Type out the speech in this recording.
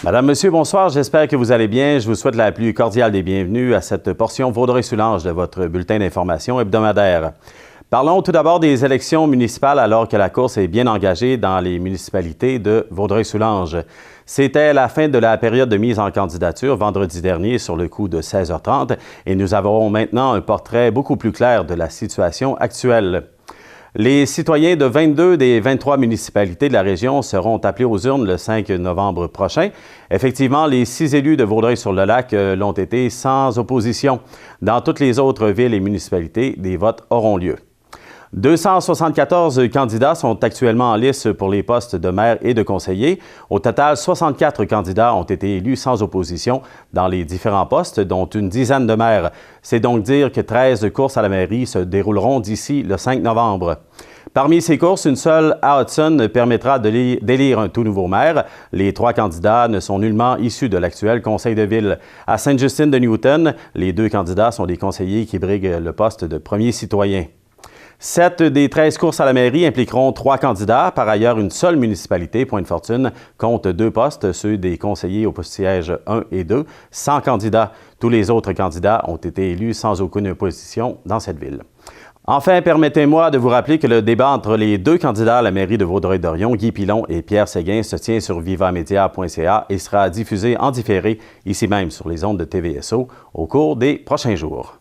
Madame, Monsieur, bonsoir. J'espère que vous allez bien. Je vous souhaite la plus cordiale des bienvenues à cette portion Vaudreuil-Soulanges de votre bulletin d'information hebdomadaire. Parlons tout d'abord des élections municipales alors que la course est bien engagée dans les municipalités de Vaudreuil-Soulanges. C'était la fin de la période de mise en candidature vendredi dernier sur le coup de 16h30 et nous avons maintenant un portrait beaucoup plus clair de la situation actuelle. Les citoyens de 22 des 23 municipalités de la région seront appelés aux urnes le 5 novembre prochain. Effectivement, les 6 élus de Vaudreuil-sur-le-Lac l'ont été sans opposition. Dans toutes les autres villes et municipalités, des votes auront lieu. 274 candidats sont actuellement en lice pour les postes de maire et de conseiller. Au total, 64 candidats ont été élus sans opposition dans les différents postes, dont une dizaine de maires. C'est donc dire que 13 courses à la mairie se dérouleront d'ici le 5 novembre. Parmi ces courses, une seule à Hudson permettra d'élire un tout nouveau maire. Les 3 candidats ne sont nullement issus de l'actuel conseil de ville. À Sainte-Justine-de-Newton, les 2 candidats sont des conseillers qui briguent le poste de premier citoyen. 7 des 13 courses à la mairie impliqueront 3 candidats. Par ailleurs, une seule municipalité, Pointe-Fortune, compte 2 postes, ceux des conseillers au siège 1 et 2, sans candidats. Tous les autres candidats ont été élus sans aucune opposition dans cette ville. Enfin, permettez-moi de vous rappeler que le débat entre les 2 candidats à la mairie de Vaudreuil-Dorion, Guy Pilon et Pierre Séguin, se tient sur vivamedia.ca et sera diffusé en différé ici même sur les ondes de TVSO au cours des prochains jours.